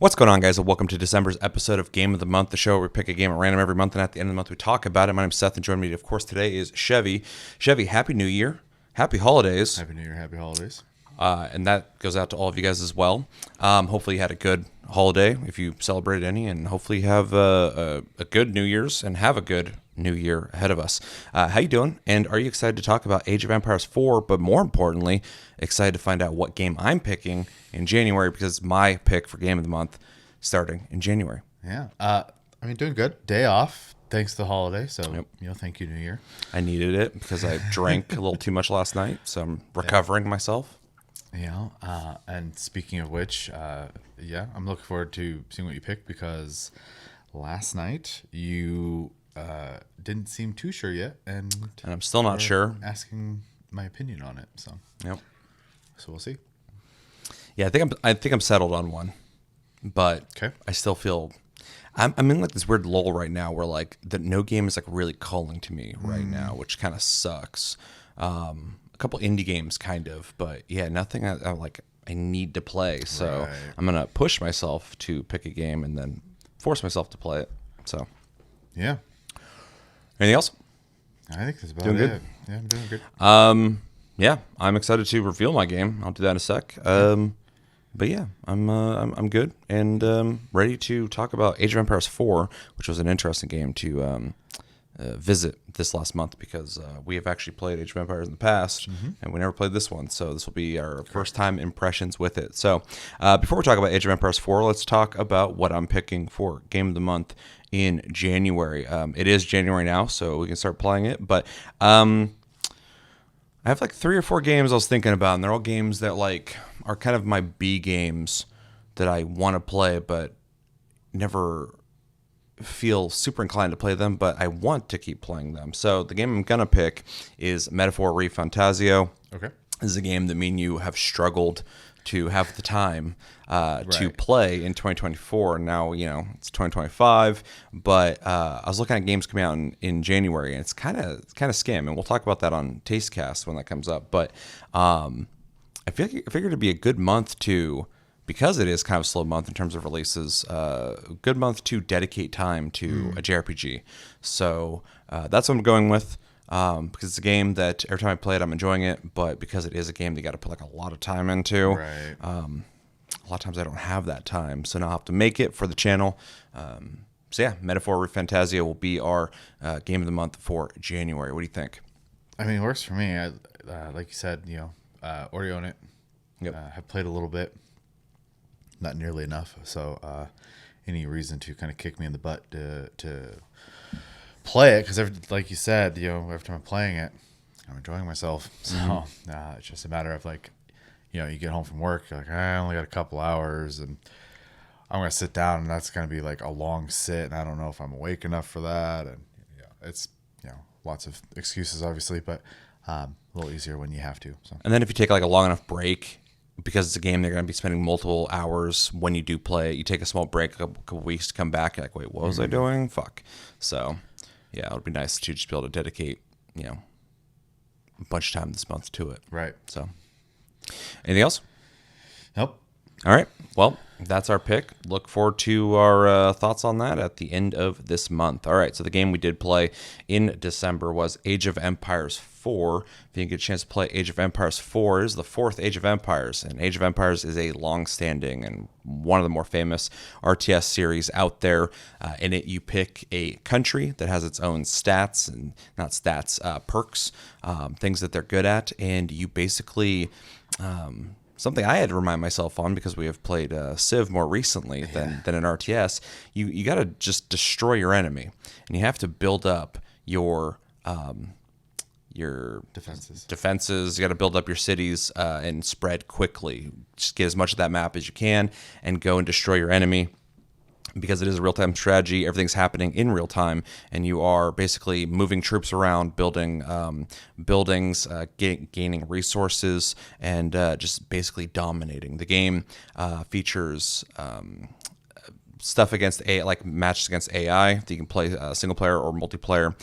What's going on, guys? And welcome to December's episode of Game of the Month, the show where we pick a game at random every month, and at the end of the month we talk about it. My name's Seth, and joining me, of course, today is Chevy. Chevy, Happy New Year. Happy holidays. Happy New Year, happy holidays. And that goes out to all of you guys as well. Hopefully you had a good holiday, if you celebrated any, and hopefully you have a good New Year's and have a good New Year ahead of us. How you doing? And are you excited to talk about Age of Empires 4, but more importantly, excited to find out what game I'm picking in January, because it's my pick for Game of the Month starting in January. Yeah. Doing good. Day off, thanks to the holiday. So, thank you, New Year. I needed it because I drank a little too much last night, so I'm recovering myself. And speaking of which, I'm looking forward to seeing what you pick, because last night you didn't seem too sure yet, and I'm still not sure. Asking my opinion on it, so we'll see. Yeah, I think I'm settled on one, but okay. I still feel I'm in like this weird lull right now where like no game is like really calling to me right now, which kind of sucks. A couple indie games kind of, but yeah, nothing I need to play. So right. I'm gonna push myself to pick a game and then force myself to play it. So yeah. Anything else? I think that's about doing it. Good? Yeah, I'm doing good. Yeah, I'm excited to reveal my game. I'll do that in a sec. But yeah, I'm good and ready to talk about Age of Empires 4, which was an interesting game to visit this last month, because we have actually played Age of Empires in the past, and we never played this one. So this will be our first time impressions with it. So before we talk about Age of Empires 4, let's talk about what I'm picking for Game of the Month in January. It is January now, so we can start playing it. But I have like 3 or 4 games I was thinking about, and they're all games that like are kind of my B games that I want to play, but never feel super inclined to play them, but I want to keep playing them. So the game I'm going to pick is Metaphor Refantasio. Okay. This is a game that me and you have struggled to have the time to Right. play in 2024. Now, it's 2025, but I was looking at games coming out in January, and it's kind of scam, and we'll talk about that on Tastecast when that comes up. But I figured it'd be a good month to, because it is kind of a slow month in terms of releases, good month to dedicate time to a JRPG. So that's what I'm going with, because it's a game that every time I play it, I'm enjoying it. But because it is a game that you got to put like a lot of time into, Right. a lot of times I don't have that time. So now I'll have to make it for the channel. Metaphor Refantasio will be our game of the month for January. What do you think? I mean, it works for me. Like you said, already own it. Yep. Have played a little bit. Not nearly enough. So any reason to kind of kick me in the butt to play it, because like you said, every time I'm playing it, I'm enjoying myself. So it's just a matter of like, you get home from work, you're like, I only got a couple hours, and I'm gonna sit down, and that's gonna be like a long sit, and I don't know if I'm awake enough for that, and it's lots of excuses obviously, but a little easier when you have to. So. And then if you take like a long enough break, because it's a game they're going to be spending multiple hours when you do play it, you take a small break, a couple weeks to come back, you're like, wait, what was I doing? Fuck. So, yeah, it would be nice to just be able to dedicate, a bunch of time this month to it. Right. So, anything else? Nope. All right. Well, that's our pick. Look forward to our thoughts on that at the end of this month. All right. So the game we did play in December was Age of Empires 4. If you didn't get a chance to play Age of Empires 4, it is the 4th Age of Empires. And Age of Empires is a long-standing and one of the more famous RTS series out there. In it, you pick a country that has its own stats, and not stats, perks, things that they're good at. And you basically... something I had to remind myself on, because we have played Civ more recently than an RTS. You got to just destroy your enemy, and you have to build up your defenses. You got to build up your cities and spread quickly. Just get as much of that map as you can and go and destroy your enemy. Because it is a real-time strategy, everything's happening in real time, and you are basically moving troops around, building buildings, gaining resources, and just basically dominating. The game features stuff against AI, like matches against AI that you can play single player or multiplayer.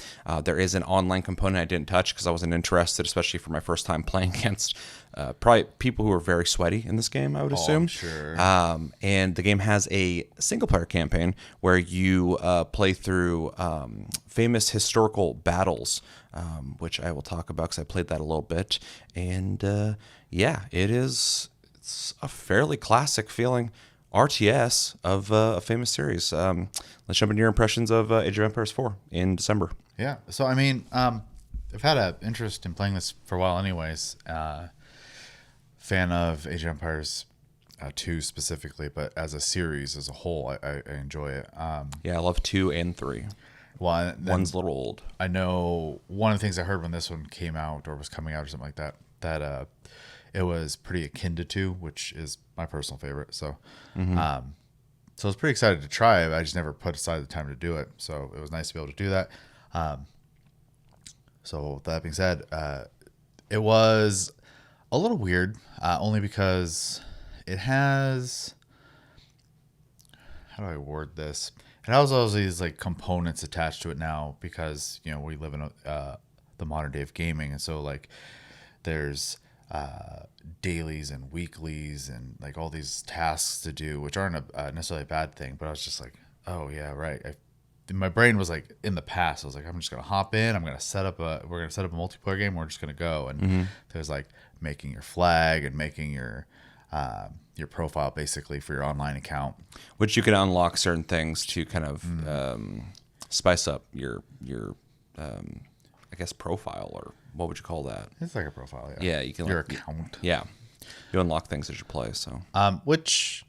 There is an online component I didn't touch because I wasn't interested, especially for my first time playing against probably people who are very sweaty in this game, I would assume. I'm sure. And the game has a single player campaign where you play through famous historical battles, which I will talk about because I played that a little bit. And yeah, it's a fairly classic feeling RTS of a famous series. Let's jump into your impressions of Age of Empires 4 in December. Yeah. So, I mean, I've had an interest in playing this for a while anyways. Fan of Age of Empires 2 specifically, but as a series as a whole, I enjoy it. Yeah, I love 2 and 3. Well, One's a little old. I know one of the things I heard when this one came out or was coming out or something like that, that it was pretty akin to 2, which is my personal favorite. So, so I was pretty excited to try it. I just never put aside the time to do it. So it was nice to be able to do that. So with that being said, it was a little weird, only because it has, how do I word this? It has all these like components attached to it now because, you know, we live in the modern day of gaming. And so like there's dailies and weeklies and like all these tasks to do, which aren't necessarily a bad thing. But I was just like, oh yeah, right. My brain was like in the past. I was like, I'm just gonna hop in. We're gonna set up a multiplayer game. We're just gonna go. And there's like making your flag and making your profile basically for your online account, which you can unlock certain things to kind of spice up your I guess profile, or what would you call that? It's like a profile, yeah. Yeah, you can your account. Yeah, you unlock things as you play. So, which,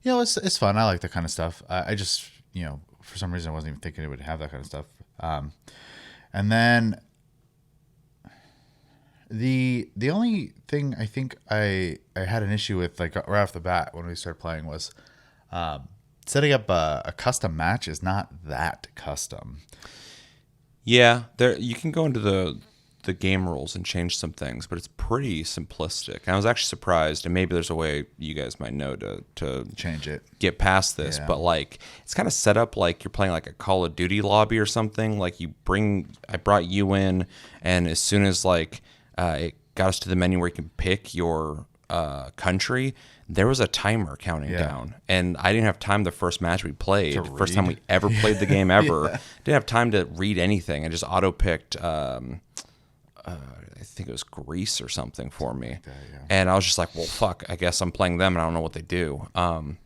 you know, it's fun. I like that kind of stuff. I just, you know, for some reason I wasn't even thinking it would have that kind of stuff. And then the only thing I think I had an issue with, like right off the bat when we started playing, was setting up a custom match is not that custom. Yeah, there you can go into the game rules and change some things, but it's pretty simplistic. And I was actually surprised, and maybe there's a way you guys might know to change it, get past this. Yeah. But like, it's kind of set up like you're playing like a Call of Duty lobby or something. Like I brought you in, and as soon as like it got us to the menu where you can pick your country, there was a timer counting down, and I didn't have time the first match we played, first time we ever played the game ever. Didn't have time to read anything. I just auto picked I think it was Greece or something for me, and I was just like, well, fuck, I guess I'm playing them and I don't know what they do. And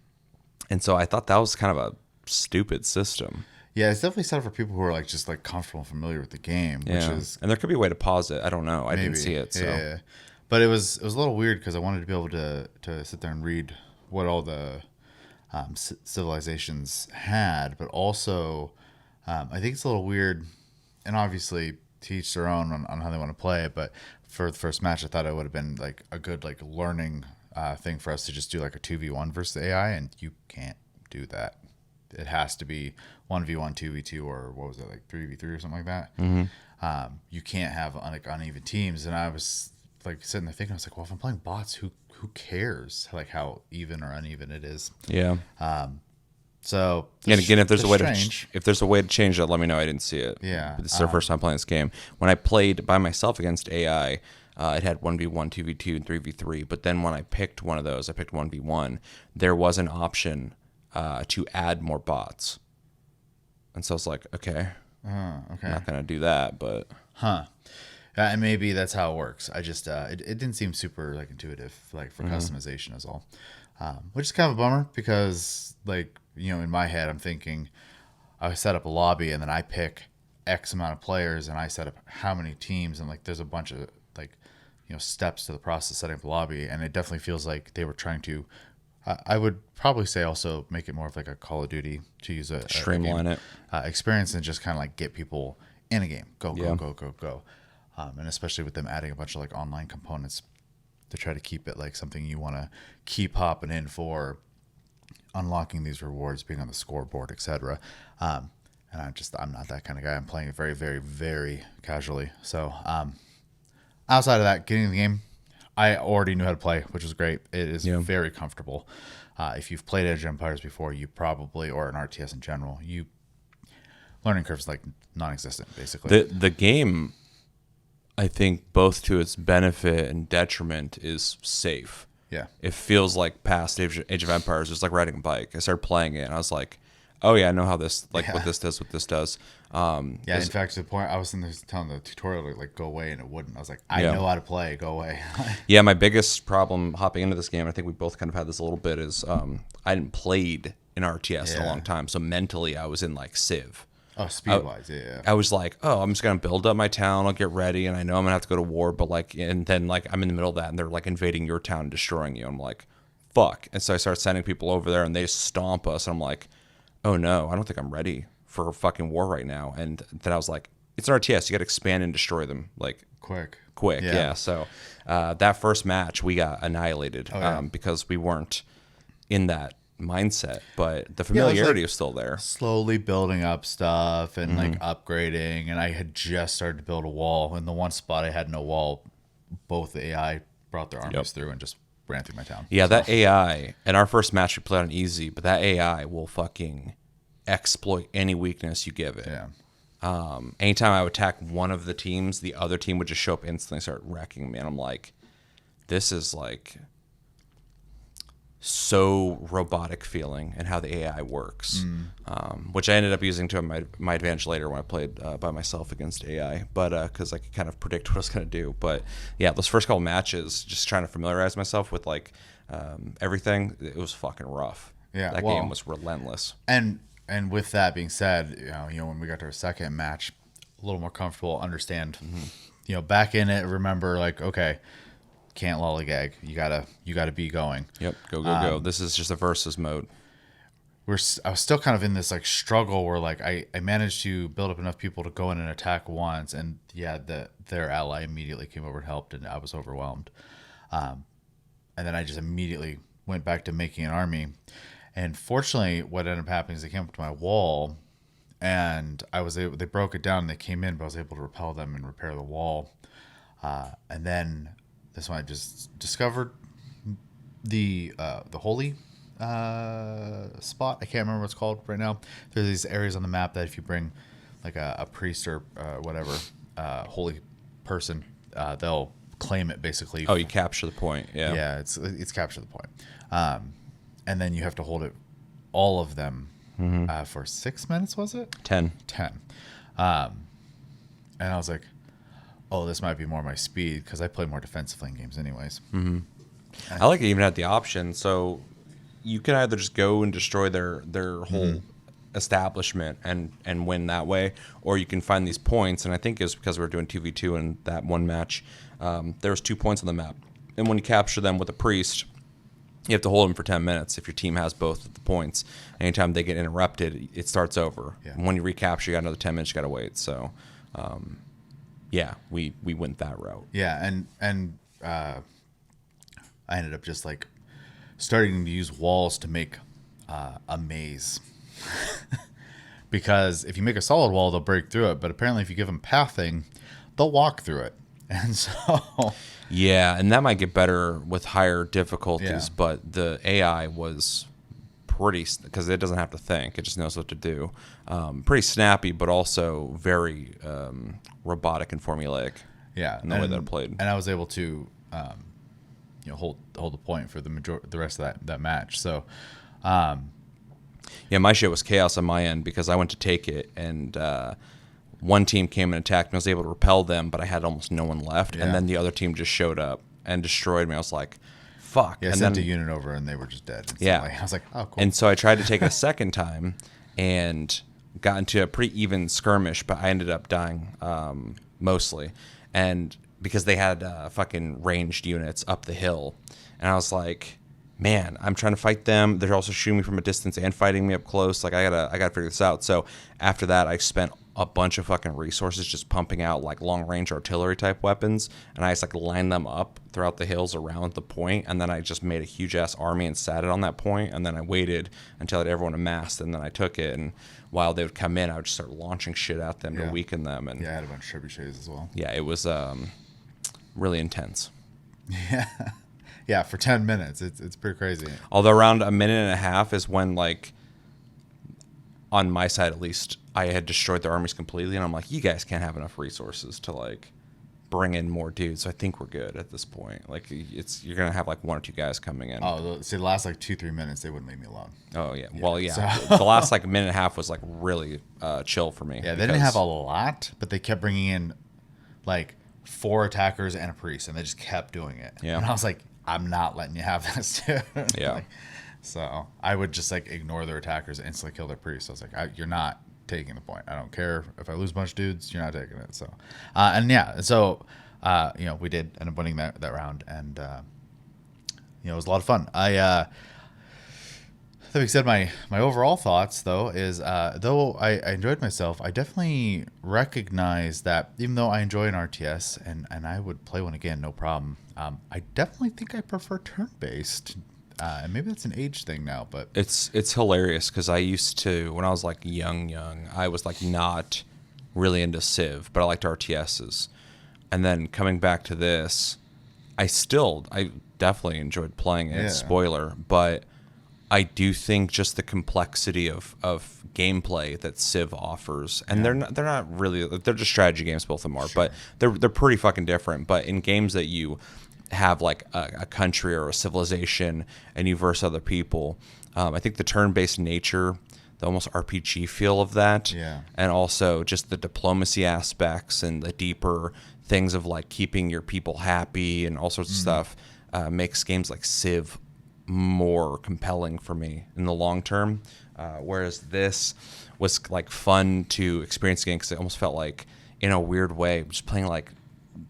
so I thought that was kind of a stupid system. Yeah, it's definitely set up for people who are like just like comfortable and familiar with the game, which is, and there could be a way to pause it. I don't know. I didn't see it. So. Yeah. But it was a little weird because I wanted to be able to sit there and read what all the civilizations had, but also I think it's a little weird, and obviously to each their own on how they want to play it. But for the first match, I thought it would have been like a good like learning thing for us to just do like a 2v1 versus the AI, and you can't do that. It has to be 1v1, 2v2, or what was it, like 3v3 or something like that. Mm-hmm. You can't have like uneven teams, and I was like sitting there thinking, I was like, well, if I'm playing bots, who cares like how even or uneven it is? Yeah. So and again, if there's a way to change that, let me know. I didn't see it. Yeah. This is our first time playing this game. When I played by myself against AI, it had 1v1, 2v2, and 3v3. But then when I picked one of those, I picked 1v1. There was an option to add more bots, and so I was like, okay, I'm not gonna do that, but and maybe that's how it works. I just it didn't seem super like intuitive, like for customization as all, which is kind of a bummer because, like, you know, in my head I'm thinking I set up a lobby and then I pick X amount of players and I set up how many teams, and like there's a bunch of like, you know, steps to the process of setting up a lobby, and it definitely feels like they were trying to. I would probably say also make it more of like a Call of Duty, to use a streamline it experience, and just kind of like get people in a game. Go. And especially with them adding a bunch of like online components to try to keep it like something you want to keep hopping in for, unlocking these rewards, being on the scoreboard, etc. And I'm not that kind of guy. I'm playing it very, very, very casually. So outside of that, getting in the game, I already knew how to play, which was great. It is very comfortable. If you've played Age of Empires before, you probably, or an RTS in general, learning curve is like non-existent, basically. The game, I think, both to its benefit and detriment, is safe. Yeah. It feels like past Age of Empires. It's like riding a bike. I started playing it, and I was like, oh yeah, I know how this, like, what this does. In fact, to the point, I was in there telling the tutorial to like go away, and it wouldn't. I was like, I know how to play. Go away. Yeah, my biggest problem hopping into this game, I think we both kind of had this a little bit, is I hadn't played an RTS in a long time, so mentally I was in like Civ. Oh, speed-wise, yeah. I was like, oh, I'm just gonna build up my town. I'll get ready, and I know I'm gonna have to go to war, but like, and then like I'm in the middle of that, and they're like invading your town, and destroying you. I'm like, fuck. And so I start sending people over there, and they stomp us. And I'm like, oh no, I don't think I'm ready for fucking war right now. And then I was like, it's an RTS. You got to expand and destroy them like Quick. Yeah. So that first match, we got annihilated because we weren't in that mindset, but the familiarity was still there. Slowly building up stuff and like upgrading, and I had just started to build a wall. In the one spot I had no wall, both the AI brought their armies through and just ran through my town. Yeah, that AI, in our first match we played on easy, but that AI will fucking exploit any weakness you give it. Yeah. Anytime I would attack one of the teams, the other team would just show up instantly, start wrecking me, and I'm like, this is like so robotic feeling and how the AI works, which I ended up using to my advantage later when I played by myself against AI, but because I could kind of predict what I was going to do. But yeah, those first couple matches, just trying to familiarize myself with like everything, it was fucking rough. Yeah, that game was relentless. And with that being said, you know, when we got to our second match, a little more comfortable, understand, you know, back in it, remember like, okay, can't lollygag. You gotta be going. Yep, go. This is just a versus mode. I was still kind of in this like struggle where like I managed to build up enough people to go in and attack once, and their ally immediately came over and helped, and I was overwhelmed. And then I just immediately went back to making an army. And fortunately, what ended up happening is they came up to my wall, and they broke it down and they came in, but I was able to repel them and repair the wall. And then this one I just discovered the holy spot. I can't remember what it's called right now. There's these areas on the map that if you bring like a priest or whatever holy person, they'll claim it basically. Oh, you capture the point. Yeah. Yeah, it's capture the point. And then you have to hold it, all of them, for 6 minutes. Was it 10? And I was like, oh, this might be more my speed because I play more defensive lane games anyways. I like it even had the option, so you can either just go and destroy their whole establishment and win that way, or you can find these points. And I think it's because we were doing 2v2 in that one match. There was 2 points on the map, and when you capture them with a priest, you have to hold them for 10 minutes if your team has both of the points. Anytime they get interrupted, it starts over. Yeah. And when you recapture, you got another 10 minutes you got to wait. So yeah, we went that route. Yeah, and I ended up just like starting to use walls to make a maze. Because if you make a solid wall, they'll break through it. But apparently if you give them pathing, they'll walk through it. And so... Yeah, and that might get better with higher difficulties, but the AI was pretty, because it doesn't have to think, it just knows what to do. Pretty snappy, but also very robotic and formulaic. Yeah, in the way that it played. And I was able to, hold the point for the rest of that match. So, yeah, my shit was chaos on my end because I went to take it, and one team came and attacked me. I was able to repel them, but I had almost no one left. Yeah. And then the other team just showed up and destroyed me. I was like, fuck. Yeah, I sent a unit over and they were just dead. Yeah. I was like, oh, cool. And so I tried to take it a second time and got into a pretty even skirmish, but I ended up dying mostly. And because they had fucking ranged units up the hill. And I was like, man, I'm trying to fight them. They're also shooting me from a distance and fighting me up close. Like, I gotta figure this out. So after that, I spent a bunch of fucking resources just pumping out like long range artillery type weapons, and I just like lined them up throughout the hills around the point, and then I just made a huge ass army and sat it on that point, and then I waited until everyone amassed, and then I took it, and while they would come in, I would just start launching shit at them to weaken them. And yeah, I had a bunch of trebuchets as well. Yeah, it was really intense. Yeah. Yeah, for 10 minutes. It's pretty crazy. Although around a minute and a half is when, like, on my side at least, I had destroyed their armies completely, and I'm like, you guys can't have enough resources to, like, bring in more dudes. So I think we're good at this point. Like, you're gonna have like 1 or 2 guys coming in. Oh, see, the last like 2-3 minutes they wouldn't leave me alone. Oh yeah. Well, yeah. So. The last like minute and a half was like really chill for me. Yeah, they didn't have a lot, but they kept bringing in like 4 attackers and a priest, and they just kept doing it. Yeah. And I was like, I'm not letting you have this, dude. Yeah. Like, so I would just like ignore their attackers and instantly kill their priest. I was like, you're not taking the point. I don't care if I lose a bunch of dudes. You're not taking it. So, we did end up winning that round, and it was a lot of fun. That being said, my overall thoughts though is though I enjoyed myself, I definitely recognize that even though I enjoy an RTS and I would play one again, no problem. I definitely think I prefer turn-based. And maybe that's an age thing now, but it's hilarious because I used to, when I was like young, I was like not really into Civ, but I liked RTSs. And then coming back to this, I definitely enjoyed playing it. Yeah. Spoiler, but I do think just the complexity of gameplay that Civ offers, and they're not really, they're just strategy games, both of them are, sure. But they're pretty fucking different. But in games that you have like a country or a civilization and you verse other people, I think the turn-based nature, the almost RPG feel of that, and also just the diplomacy aspects and the deeper things of like keeping your people happy and all sorts of stuff makes games like Civ more compelling for me in the long term, whereas this was like fun to experience again because it almost felt like, in a weird way, just playing like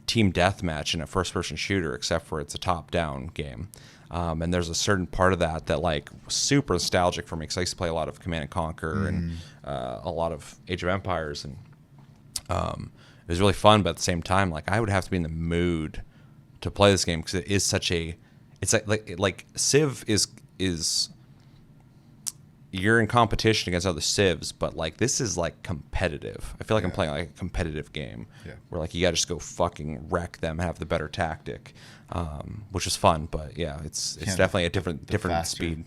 team deathmatch in a first-person shooter, except for it's a top-down game. And there's a certain part of that like was super nostalgic for me because I used to play a lot of Command and Conquer and a lot of Age of Empires, and it was really fun. But at the same time, like I would have to be in the mood to play this game because it is such a, it's like Civ is you're in competition against other Civs, but like this is like competitive. I feel like I'm playing like a competitive game where like you got to just go fucking wreck them, have the better tactic, which is fun. But yeah, it's definitely a different faster, speed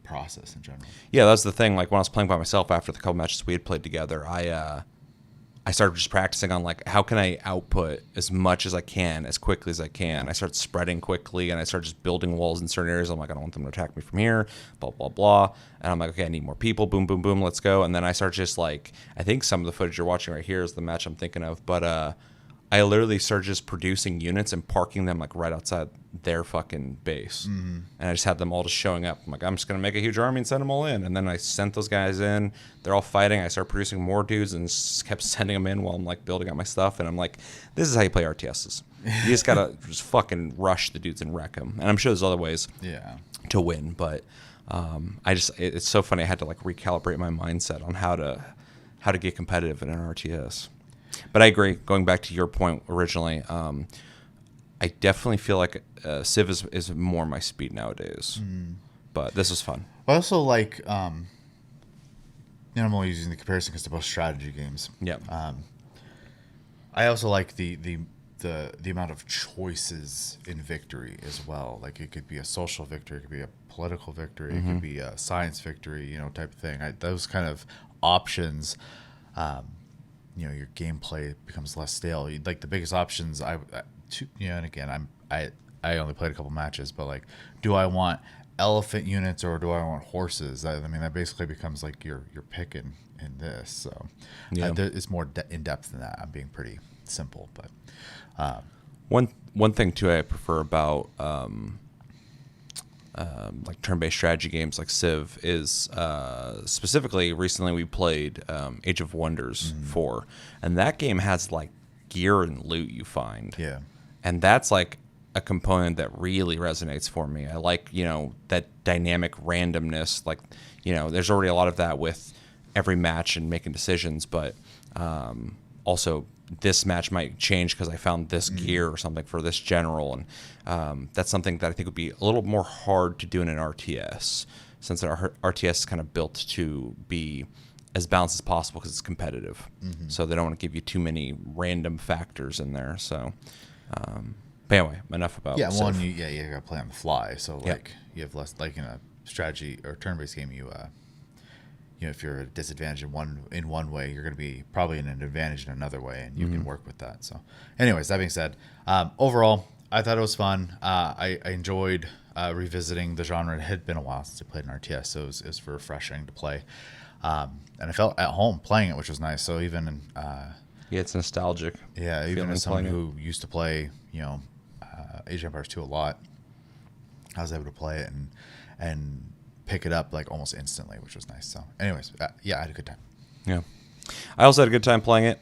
process in general. Yeah, that's the thing. Like when I was playing by myself after the couple matches we had played together, I started just practicing on like how can I output as much as I can as quickly as I can. I started spreading quickly and I started just building walls in certain areas. I'm like, I don't want them to attack me from here, blah, blah, blah. And I'm like, okay, I need more people. Boom, boom, boom, let's go. And then I start just like, I think some of the footage you're watching right here is the match I'm thinking of. But I literally started just producing units and parking them like right outside their fucking base. And I just had them all just showing up. I'm like, I'm just going to make a huge army and send them all in. And then I sent those guys in. They're all fighting. I started producing more dudes and just kept sending them in while I'm like building up my stuff. And I'm like, this is how you play RTSs. You just got to just fucking rush the dudes and wreck them. And I'm sure there's other ways to win. But it's so funny. I had to like recalibrate my mindset on how to get competitive in an RTS. But I agree. Going back to your point originally, I definitely feel like Civ is more my speed nowadays. But this was fun. I also like, I'm only using the comparison because they're both strategy games. Yeah. I also like the amount of choices in victory as well. Like it could be a social victory, it could be a political victory, it could be a science victory, type of thing. Those kind of options. Your gameplay becomes less stale. Like the biggest options, and again, I only played a couple matches, but like, do I want elephant units or do I want horses? I mean, that basically becomes like your pick in this. So it's more in depth than that. I'm being pretty simple, but one thing too I prefer about like turn-based strategy games like Civ is specifically recently we played Age of Wonders 4, and that game has like gear and loot you find, and that's like a component that really resonates for me. I like that dynamic randomness, like there's already a lot of that with every match and making decisions, but also this match might change because I found this gear or something for this general, and that's something that I think would be a little more hard to do in an RTS, since our RTS is kind of built to be as balanced as possible because it's competitive. So they don't want to give you too many random factors in there. So, But anyway, enough about Yeah, Civ. one, you gotta play on the fly. So Yeah. like you have less like in a strategy or turn-based game, if you're at a disadvantage in one way, you're gonna be probably in an advantage in another way, and you can work with that. So, anyways, that being said, overall, I thought it was fun. I enjoyed revisiting the genre. It had been a while since I played an RTS, so it was refreshing to play. And I felt at home playing it, which was nice. So even Yeah, it's nostalgic. even feeling as someone playing who used to play, Age of Empires 2 a lot, I was able to play it and pick it up like almost instantly, which was nice. So, anyways, I had a good time. Yeah. I also had a good time playing it.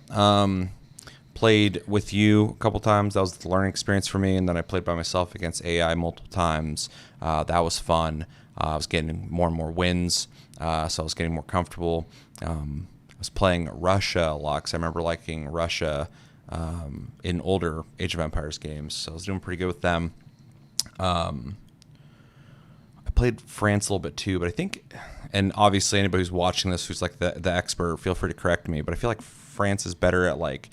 Played with you a couple times. That was the learning experience for me. And then I played by myself against AI multiple times. That was fun. I was getting more and more wins, so I was getting more comfortable. I was playing Russia a lot because I remember liking Russia in older Age of Empires games. So I was doing pretty good with them. I played France a little bit too, but I think, and obviously anybody who's watching this who's like the expert, feel free to correct me, but I feel like France is better at like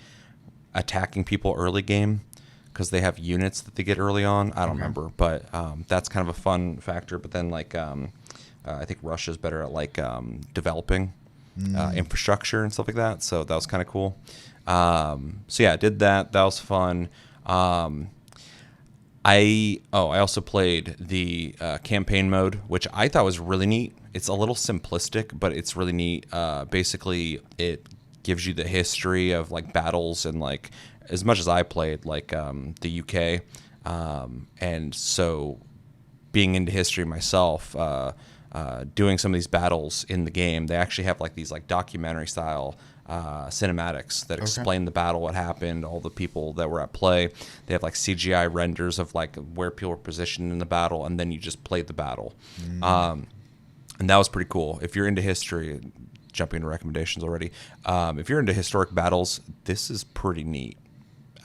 attacking people early game because they have units that they get early on. I don't remember, but that's kind of a fun factor. But then like I think Russia's better at like developing infrastructure and stuff like that. So that was kind of cool. So yeah, I did that. That was fun. I also played the campaign mode, which I thought was really neat. It's a little simplistic, but it's really neat. Basically, it gives you the history of like battles and like as much as I played like the UK, and so being into history myself, doing some of these battles in the game, they actually have like these like documentary style cinematics that explain the battle, what happened, all the people that were at play. They have like CGI renders of like where people were positioned in the battle, and then you just played the battle. And that was pretty cool. If you're into history, jumping into recommendations already, if you're into historic battles, this is pretty neat.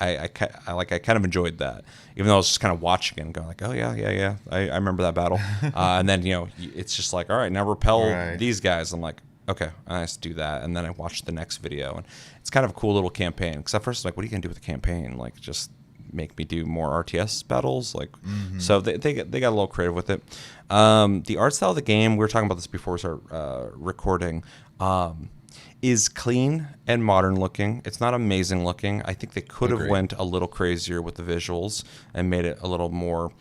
I kind of enjoyed that, even though I was just kind of watching and going like, oh yeah, I remember that battle. And then it's just like, all right, now repel these guys. I'm like, okay, I just do that, and then I watched the next video, and it's kind of a cool little campaign. Because at first, like, what are you gonna do with the campaign? Like, just make me do more RTS battles, like. So they got a little creative with it. The art style of the game, we were talking about this before we started recording, is clean and modern looking. It's not amazing looking. I think they could have went a little crazier with the visuals and made it a little more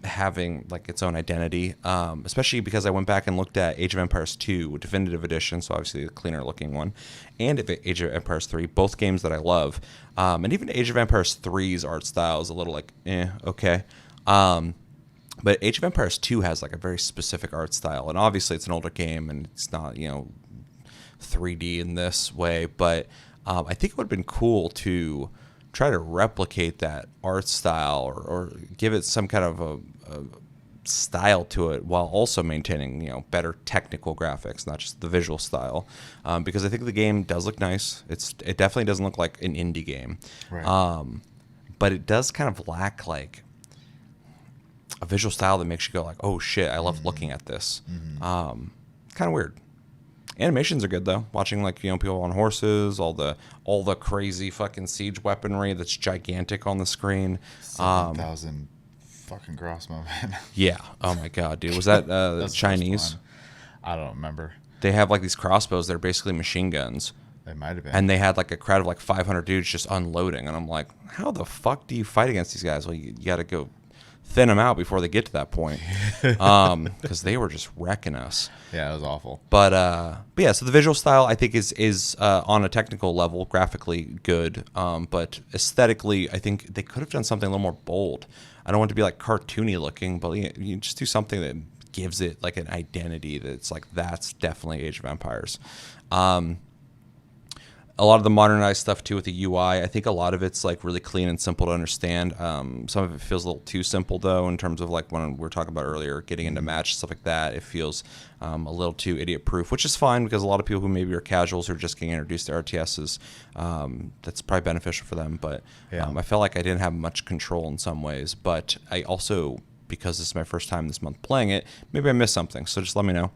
having like its own identity, especially because I went back and looked at Age of Empires 2 Definitive Edition, so obviously the cleaner looking one, and Age of Empires 3, both games that I love. And even Age of Empires 3's art style is a little like, okay. But Age of Empires 2 has like a very specific art style, and obviously it's an older game and it's not, 3D in this way, but I think it would have been cool to try to replicate that art style or give it some kind of a style to it while also maintaining better technical graphics, not just the visual style, because I think the game does look nice. It definitely doesn't look like an indie game, but it does kind of lack like a visual style that makes you go like, oh shit, I love looking at this. Kind of weird. Animations are good though. Watching like people on horses, all the crazy fucking siege weaponry that's gigantic on the screen. 7,000 fucking Grossmo, man. Yeah. Oh my god, dude. Was that Chinese? I don't remember. They have like these crossbows that are basically machine guns. They might have been. And they had like a crowd of like 500 dudes just unloading, and I'm like, how the fuck do you fight against these guys? Well, you got to go thin them out before they get to that point, because they were just wrecking us. Yeah, it was awful. But yeah, so the visual style I think is on a technical level graphically good, but aesthetically I think they could have done something a little more bold. I don't want it to be like cartoony looking, but you just do something that gives it like an identity that's like, that's definitely Age of Empires. A lot of the modernized stuff too with the UI, I think a lot of it's like really clean and simple to understand. Some of it feels a little too simple though, in terms of like when we were talking about earlier, getting into match, stuff like that. It feels a little too idiot proof, which is fine because a lot of people who maybe are casuals or just getting introduced to RTSs, that's probably beneficial for them. But I felt like I didn't have much control in some ways. But I also, because this is my first time this month playing it, maybe I missed something. So just let me know.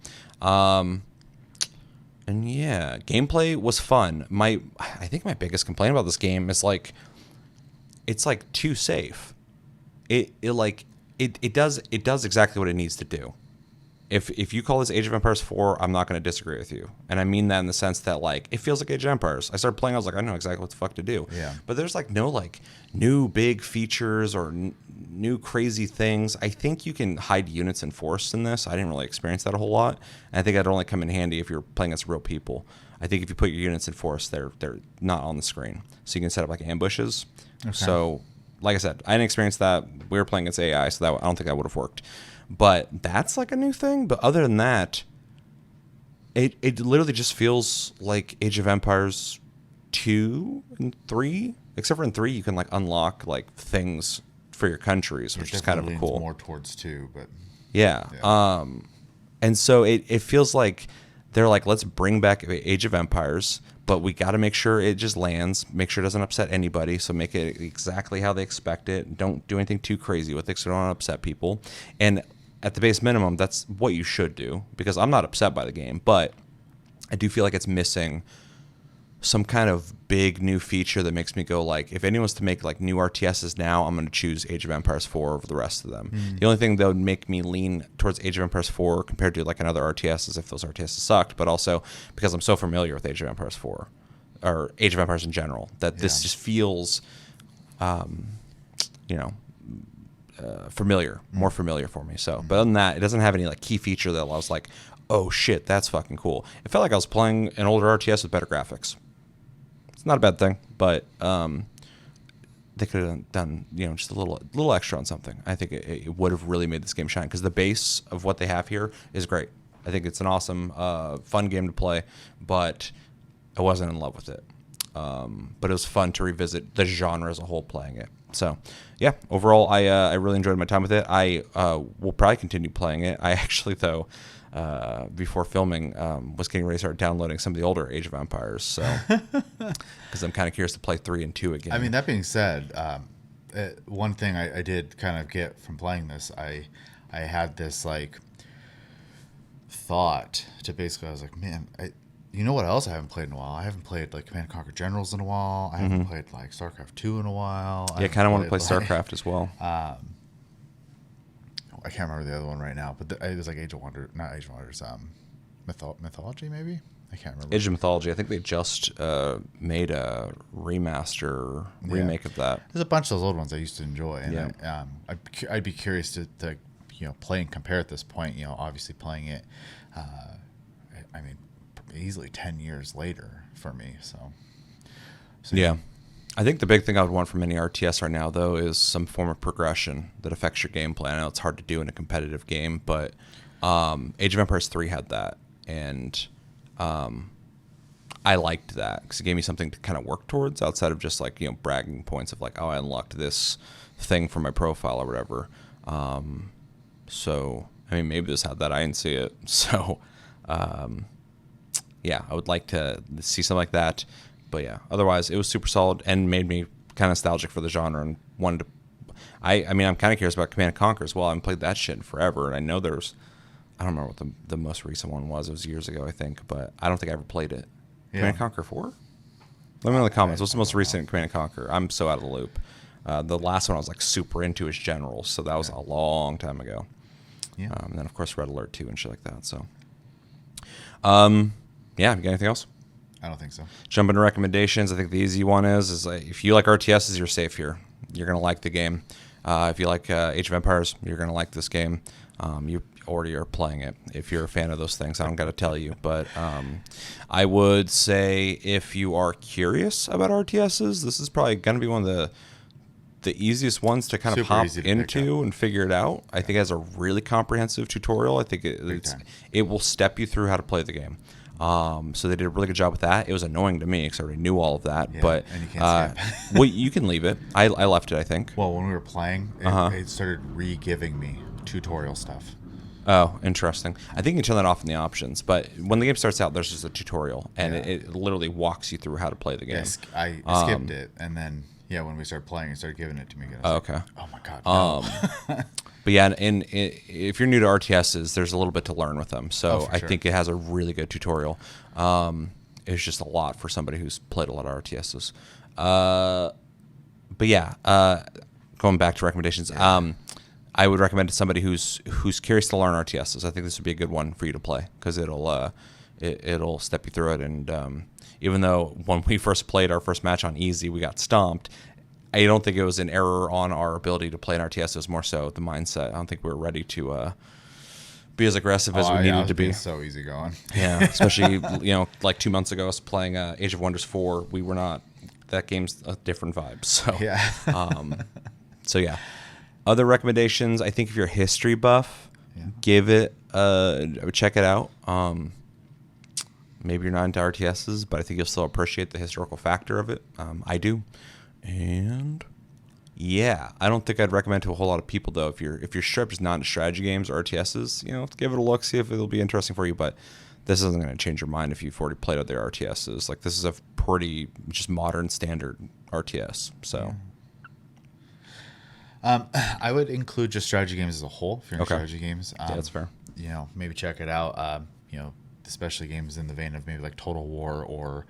And yeah, gameplay was fun. I think my biggest complaint about this game is like, it's like too safe. It does exactly what it needs to do. If you call this Age of Empires 4, I'm not going to disagree with you. And I mean that in the sense that, like, it feels like Age of Empires. I started playing, I was like, I know exactly what the fuck to do. Yeah. But there's, like, no, like, new big features or new crazy things. I think you can hide units in forests in this. I didn't really experience that a whole lot. And I think that'd only come in handy if you're playing against real people. I think if you put your units in forests, they're not on the screen. So you can set up, like, ambushes. Okay. So, like I said, I didn't experience that. We were playing against AI, so I don't think that would have worked. But that's like a new thing. But other than that, it literally just feels like Age of Empires 2 and 3. Except for in 3, you can like unlock like things for your countries, which is kind of cool. More towards 2, but yeah. And so it feels like they're like, let's bring back Age of Empires, but we got to make sure it just lands, make sure it doesn't upset anybody. So make it exactly how they expect it. Don't do anything too crazy with it so don't upset people. And at the base minimum, that's what you should do, because I'm not upset by the game, but I do feel like it's missing some kind of big new feature that makes me go like, if anyone's to make like new RTSs now, I'm going to choose Age of Empires 4 over the rest of them. The only thing that would make me lean towards Age of Empires 4 compared to like another RTS is if those RTSs sucked, but also because I'm so familiar with Age of Empires 4 or Age of Empires in general, that this just feels, familiar, more familiar for me. So, but other than that, it doesn't have any like key feature that allows like, oh shit, that's fucking cool. It felt like I was playing an older RTS with better graphics. It's not a bad thing, but they could have done just a little extra on something. I think it would have really made this game shine, because the base of what they have here is great. I think it's an awesome, fun game to play, but I wasn't in love with it. But it was fun to revisit the genre as a whole playing it. So, yeah, overall, I really enjoyed my time with it. I will probably continue playing it. I actually, though, before filming, was getting ready to start downloading some of the older Age of Empires. So, because I'm kind of curious to play 3 and 2 again. I mean, that being said, one thing I did kind of get from playing this, I had this like thought to basically, I was like, man, you know what else I haven't played in a while? I haven't played like Command & Conquer Generals in a while. I haven't played like StarCraft 2 in a while. Yeah, I kind of want to play StarCraft as well. I can't remember the other one right now, but it was like Age of Wonders, not Age of Wonders, Mythology maybe? I can't remember. Age of Mythology. I think they just made a remake of that. There's a bunch of those old ones I used to enjoy, and I'd be curious to play and compare at this point. Obviously playing it, I mean, easily 10 years later for me. So yeah. I think the big thing I would want from any RTS right now, though, is some form of progression that affects your gameplay. I know it's hard to do in a competitive game, but Age of Empires 3 had that, and I liked that because it gave me something to kind of work towards outside of just like bragging points of like, oh, I unlocked this thing for my profile or whatever. So I mean, maybe this had that. I didn't see it, so yeah, I would like to see something like that. But yeah, otherwise it was super solid and made me kind of nostalgic for the genre and wanted to. I mean, I'm kind of curious about Command & Conquer as well. I haven't played that shit in forever, and I know there's. I don't remember what the most recent one was. It was years ago, I think, but I don't think I ever played it. Yeah. Command & Conquer 4? Let me know in the comments. What's the most recent Command & Conquer? I'm so out of the loop. The last one I was like super into is Generals, so that was a long time ago. Yeah. And then of course Red Alert 2 and shit like that. So, yeah. You got anything else? I don't think so. Jump into recommendations. I think the easy one is like, if you like RTSs, you're safe here. You're gonna like the game. If you like Age of Empires, you're gonna like this game. You already are playing it. If you're a fan of those things, I don't got to tell you. But I would say if you are curious about RTSs, this is probably gonna be one of the easiest ones to kind of pop into and figure it out. I think it has a really comprehensive tutorial. I think it will step you through how to play the game. So they did a really good job with that. It was annoying to me because I already knew all of that. Yeah, but and you can't well, you can leave it. I left it, I think. Well, when we were playing, it started re-giving me tutorial stuff. Oh, interesting. I think you can turn that off in the options, but when the game starts out, there's just a tutorial, and it literally walks you through how to play the game. Yes, I skipped it, and then when we started playing, it started giving it to me again. Okay. Like, oh my god. No. But yeah, and if you're new to RTSs, there's a little bit to learn with them. So I think it has a really good tutorial. It's just a lot for somebody who's played a lot of RTSs. But yeah, going back to recommendations, I would recommend to somebody who's curious to learn RTSs. I think this would be a good one for you to play because it'll step you through it. And even though when we first played our first match on easy, we got stomped. I don't think it was an error on our ability to play an RTS. It was more so the mindset. I don't think we were ready to be as aggressive as we needed to be. So easy going. Yeah, especially like 2 months ago, us playing Age of Wonders 4. We were not. That game's a different vibe. So yeah. So yeah. Other recommendations. I think if you're a history buff, give it. Check it out. Maybe you're not into RTSs, but I think you'll still appreciate the historical factor of it. I do. And yeah, I don't think I'd recommend to a whole lot of people though. If you're straight just not into strategy games or RTSs, give it a look, see if it'll be interesting for you. But this isn't going to change your mind if you've already played other RTSs. Like this is a pretty just modern standard RTS. So I would include just strategy games as a whole. If you're in strategy games, yeah, that's fair. Maybe check it out. Especially games in the vein of maybe like Total War or.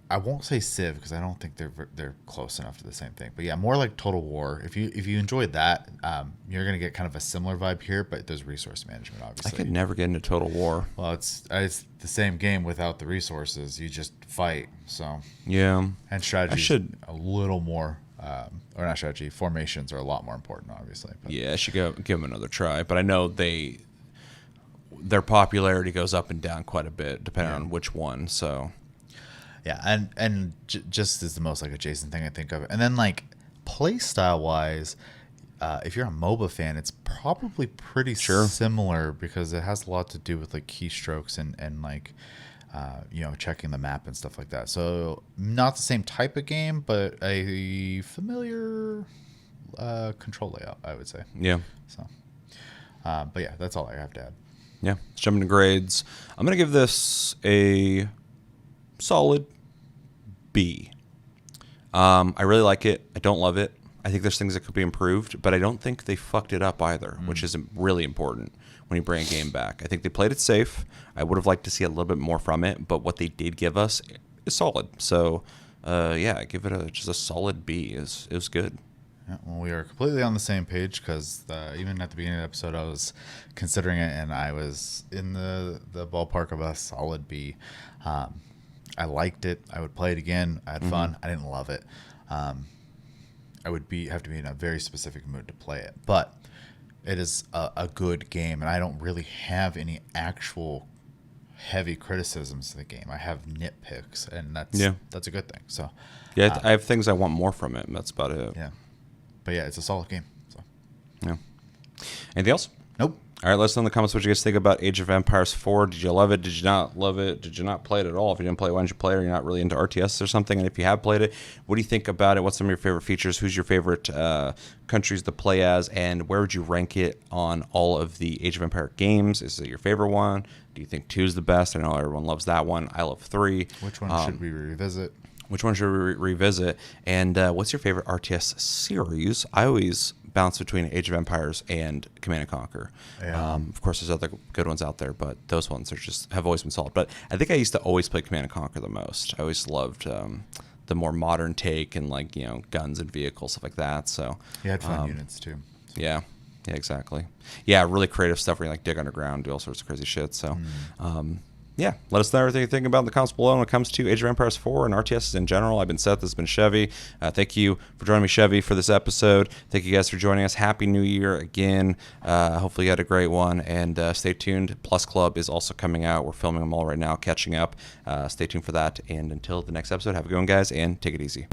I won't say Civ because I don't think they're close enough to the same thing. But yeah, more like Total War. If you enjoyed that, you're gonna get kind of a similar vibe here, but there's resource management obviously. I could never get into Total War. Well, it's the same game without the resources. You just fight. So yeah, and strategy a little more, or not strategy. Formations are a lot more important, obviously. But. Yeah, I should give them another try. But I know their popularity goes up and down quite a bit depending on which one. So. Yeah, and just is the most like adjacent thing I think of. And then like play style wise, if you're a MOBA fan, it's probably pretty similar because it has a lot to do with like keystrokes and like checking the map and stuff like that. So not the same type of game, but a familiar control layout, I would say. Yeah. So, but yeah, that's all I have to add. Yeah, let's jump into grades. I'm gonna give this a solid B. I really like it. I don't love it. I think there's things that could be improved, but I don't think they fucked it up either, which is really important when you bring a game back. I think they played it safe. I would have liked to see a little bit more from it, but what they did give us is solid. So, I give it just a solid B. It was good. Yeah, well, we are completely on the same page because even at the beginning of the episode, I was considering it, and I was in the ballpark of a solid B. I liked it. I would play it again. I had fun. I didn't love it. I would have to be in a very specific mood to play it, but it is a good game, and I don't really have any actual heavy criticisms of the game. I have nitpicks, and that's a good thing. So yeah, I have things I want more from it, and that's about it. Yeah, but yeah, it's a solid game. So yeah. Anything else? Nope. All right, let us know in the comments what you guys think about Age of Empires 4. Did you love it? Did you not love it? Did you not play it at all? If you didn't play it, why didn't you play it? Or you're not really into RTS or something? And if you have played it, what do you think about it? What's some of your favorite features? Who's your favorite countries to play as? And where would you rank it on all of the Age of Empire games? Is it your favorite one? Do you think 2 is the best? I know everyone loves that one. I love 3. Which one should we revisit? Which one should we revisit? And what's your favorite RTS series? I always bounce between Age of Empires and Command & Conquer. Yeah. Of course, there's other good ones out there, but those ones have always been solid. But I think I used to always play Command & Conquer the most. I always loved the more modern take and guns and vehicles, stuff like that. So you had fun units too. Yeah, exactly. Yeah, really creative stuff where you dig underground, do all sorts of crazy shit. So. Yeah, let us know everything you think about in the comments below when it comes to Age of Empires 4 and RTSs in general. I've been Seth. This has been Chevy. Thank you for joining me, Chevy, for this episode. Thank you guys for joining us. Happy New Year again. Hopefully you had a great one. And stay tuned. Plus Club is also coming out. We're filming them all right now, catching up. Stay tuned for that. And until the next episode, have a good one, guys, and take it easy.